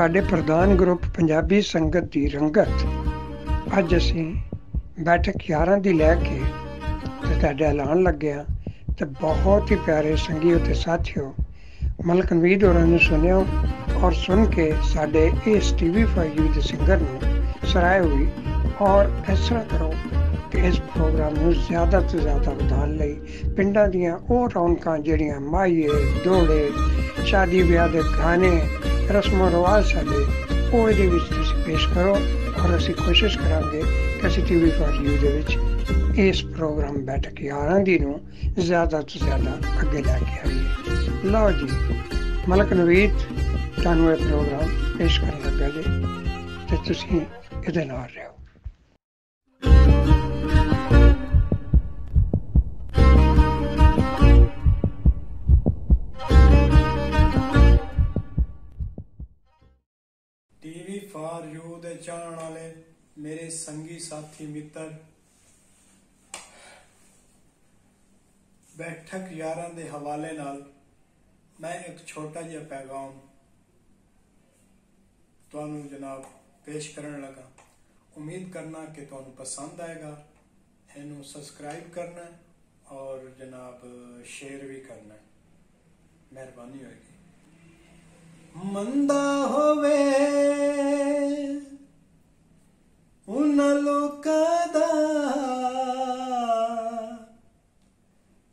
ਸਾਡੇ ਪ੍ਰਧਾਨ ਗਰੁੱਪ ਪੰਜਾਬੀ ਸੰਗਤ ਦੀ ਰੰਗਤ ਅੱਜ ਅਸੀਂ ਬੈਠਕ 11 ਦੀ ਲੈ ਕੇ ਤੇ ਤੁਹਾਡੇ ਐਲਾਨ ਲੱਗਿਆ ਤੇ ਬਹੁਤ ਹੀ ਪਿਆਰੇ ਸੰਗੀ ਅਤੇ ਸਾਥੀਓ ਮਲਕ ਨਵੀਦ ਹੋਰਾਂ ਨੂੰ ਸੁਣਿਓ ਔਰ ਸੁਣ ਕੇ ਸਾਡੇ ਇਸ TV5 ਦੇ ਸਿੰਗਰ ਨੂੰ ਸਰਾਏ ਹੋਈ ਔਰ ਇਸ ਤਰ੍ਹਾਂ ਕਰੋ ਕਿ ਇਸ ਪ੍ਰੋਗਰਾਮ ਨੂੰ ਜ਼ਿਆਦਾ ਤੋਂ ਜ਼ਿਆਦਾ ਵਧਾਉਣ ਲਈ ਪਿੰਡਾਂ ਦੀਆਂ ਉਹ ਰੌਣਕਾਂ ਜਿਹੜੀਆਂ ਮਾਹੀਏ ਦੋੜੇ ਸ਼ਾਦੀ ਵਿਆਹ ਦੇ ਗਾਣੇ रस्मों रिवाज साढ़े वो ये पेश करो और असी कोशिश करांगे कि असी TV4U इस प्रोग्राम बैठक 11 दी नूं ज़्यादा तो ज़्यादा अगे लैके आईए। लो जी मलक नवीद तुहानूं ये प्रोग्राम पेश करन लगा जी ते तुसीं इहदे नाल रहो। TV4U ਦੇ ਚਾਹਣ ਵਾਲੇ ਮੇਰੇ ਸੰਗੀ ਸਾਥੀ ਮਿੱਤਰ बैठक 11 ਦੇ ਹਵਾਲੇ ਨਾਲ ਮੈਂ ਇੱਕ ਛੋਟਾ ਜਿਹਾ ਪੈਗਾਮ ਤੁਹਾਨੂੰ ਜਨਾਬ ਪੇਸ਼ ਕਰਨ ਲੱਗਾ। ਉਮੀਦ ਕਰਨਾ ਕਿ ਤੁਹਾਨੂੰ ਪਸੰਦ ਆਏਗਾ। ਇਹਨੂੰ ਸਬਸਕ੍ਰਾਈਬ ਕਰਨਾ ਔਰ ਜਨਾਬ शेयर भी करना है, मेहरबानी होगी। मंदा होवे उन लोकां दा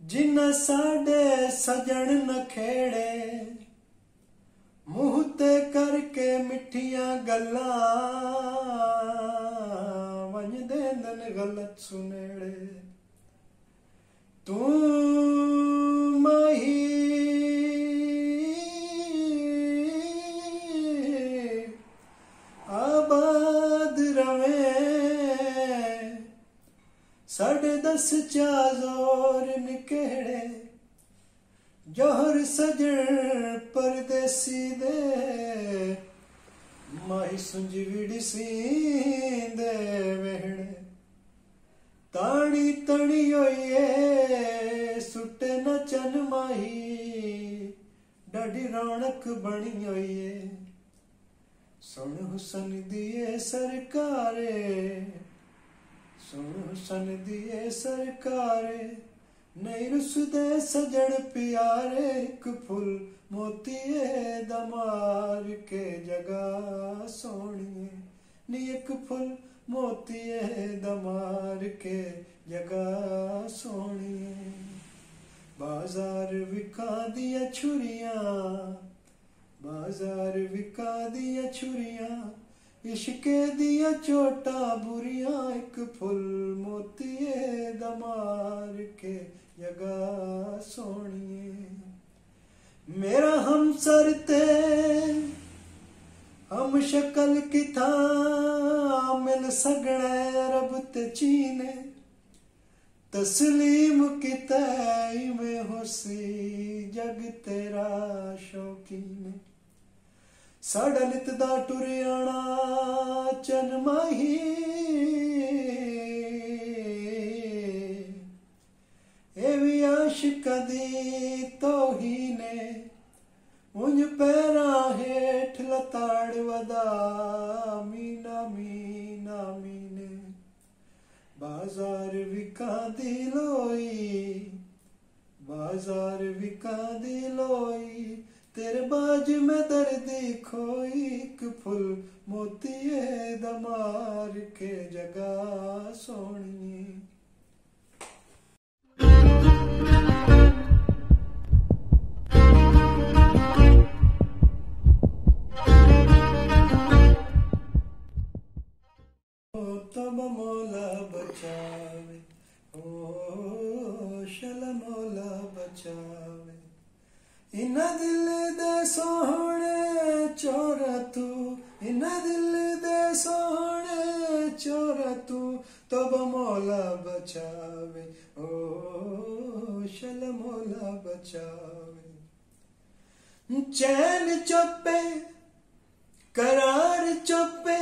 जिन्ना साडे सजन नखेड़े मुंह ते करके मिठियां गल्लां वंजदे दन गलत सुनेड़े तू माही आबाद रवे साढ़े 10 चाज़ोर निकेड़े जोहर सजन परदेसी दे माही सुंजी विड़ी सींदे वेहड़े ताड़ी तड़ी होइए सुटे न चन माही डाडी रौनक बनी होइए सुन हुसन दिए सरकारे सुन हुसन दिए सरकारे नहीं रुसदे सजन प्यारे एक फुल मोतिए दमार के जगह सोनिए नी एक फुल मोतिए दमार के जगह सोनिए बाजार विका दिया छुरियां बाजार विका दिया छुरियां इश्के दिया चोटा बुरियां एक फुल मोतिए दमार के जगह सोनिए मेरा हम सरते हम शक्ल की था मिल सगड़े रब ते चीने तस्लीम की तय में होसी जग तेरा शौकीन साड़ा नित दा टुरियाना चन माही ए भी आशिक दी तोहीने उंज पैरा हेठ लताड़ वदा मीना मीना मीने बाजार विका दी लोई बाजार विका दी लोई तेरे बाज में दर्दी खोई एक फुल मोतिए दमार के जगह सोनिए तब मौला बचावे ओ शल मौला बचावे इना दिल दे सोहणे चोरा तू इना दिल दे सोहणे चोरा तू तब मौला बचावे ओ शल मौला बचावे चैन चुप्पे करार चुप्पे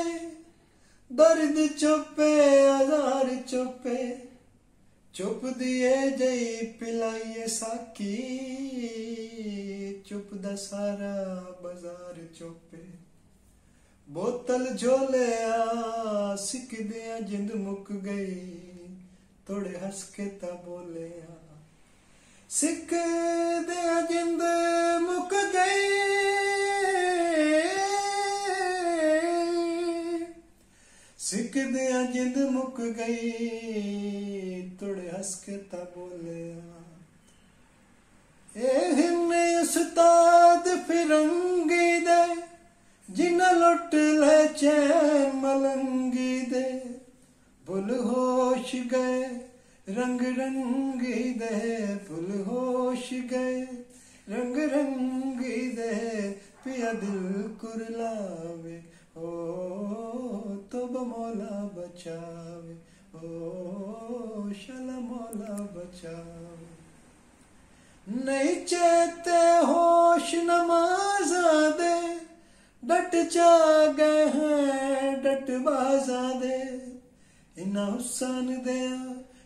दर्द चुप्पे आजार चुप्पे चुप दिए जई पिलाइए साकी चुप दा सारा बाजार चुप्पे बोतल झोलिया सिकदिया जिंद मुक गई, थोड़े हंस के ता बोलिया सिकदिया जिंद मुक गई, सिकदिया जिंद मुक गई, थोड़े हंस के ता बोलिया उस्ताद फिरंगी दे जिन्ना लुट ले चैन मलंगी दे, भुल होश गए रंग रंगी दे, भुल होश गए रंग रंगी दे, पिया दिल कुरलावे ओ तो मौला बचावे, ओ शला मौला बचावे। नहीं चेते होश नमाजा दे, डट जा गए हैं डट बाजा दे, इना हुसन दिया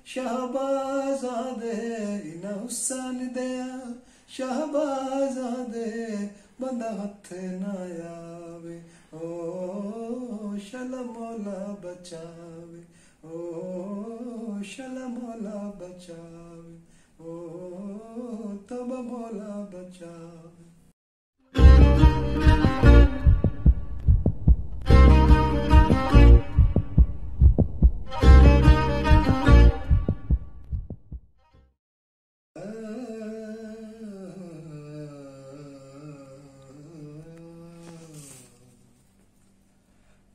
शाहबाजा दे, इना हुसन दिया शाहबाजा दे, बंदा हथ ना आवे ओ शला मौला बचावे, ओ शला मौला बचावे, ओ तब मौला बचावे।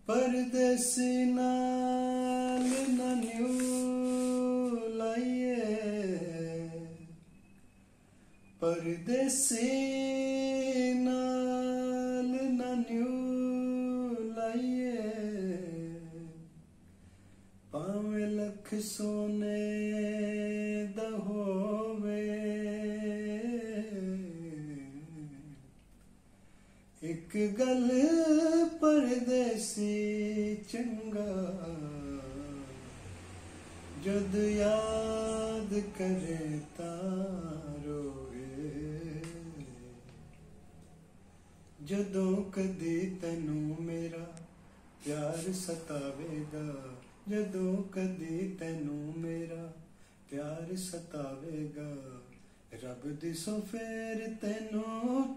परदेसी नाल नन्यू लाइए, परदेसी नाल नन्यू लाइए, भावें लख सोने दा होवे, एक गल परदेसी चंगा, जद याद करे तारो, जदों कदी तैनू मेरा प्यार सतावेगा, जदों कदी तैनू मेरा प्यार सतावेगा, रब दिसों फेर तैनू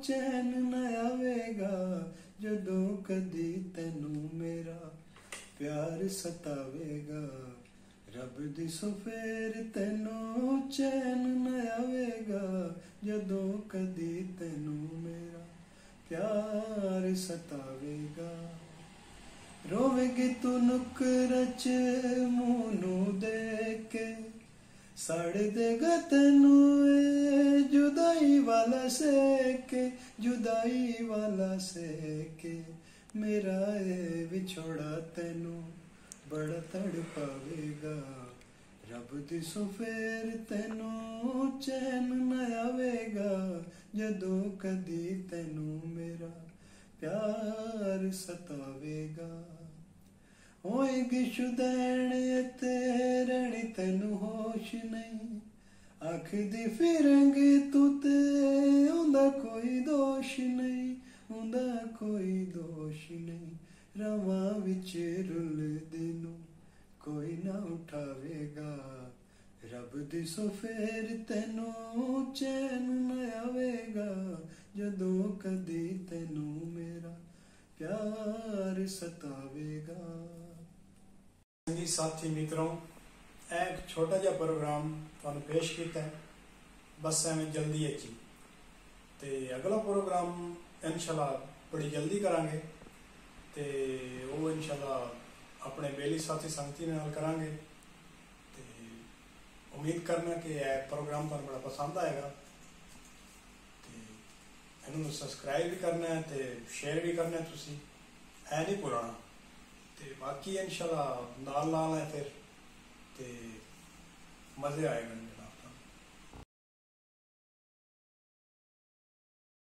चैन न आवेगा, जदों कदी तैनू मेरा प्यार सतावेगा, रब दिसों फेर तैनू चैन न आवेगा, जदों कदी तैनू मेरा प्यार सतावेगा। रोवेगी तू नुक्कड़ च मूनू देख के, साड़ देगा तैनू जुदाई वाला सेके, जुदाई वाला सेके, मेरा विछोड़ा तैनू बड़ा तड़पावेगा, रब दिसों फेर तैनू चैन न आवेगा, जदों कदी तैनू मेरा प्यार सतावेगा। होएगी शुदैण तेरणी तैनू होश नहीं, आखदी फिरंगी तू ते उंदा कोई दोष नहीं, उंदा कोई दोष नहीं, रवा विच रुल दिनू कोई ना उठावेगा, रब दिसों फेर तैनू चैन न आवेगा, जदों कदी तैनू मेरा प्यार सतावेगा। साथी मित्रों, एक छोटा जा प्रोग्राम तुहानू पेश किया है, बस एवं जल्दी ही ते अगला प्रोग्राम इंशाल्लाह बड़ी जल्दी करांगे, ते वो इंशाल्लाह अपने बेली साथी संगती नाल करांगे, ते उम्मीद करना कि यह प्रोग्राम तुहानू बड़ा पसंद आएगा, ते इन्हू सबसक्राइब भी करना है ते शेयर भी करना है, तुसी है नहीं भुलना, ते बाकी इंशाल्लाह नाल नाल है फिर ते मजे आएंगे।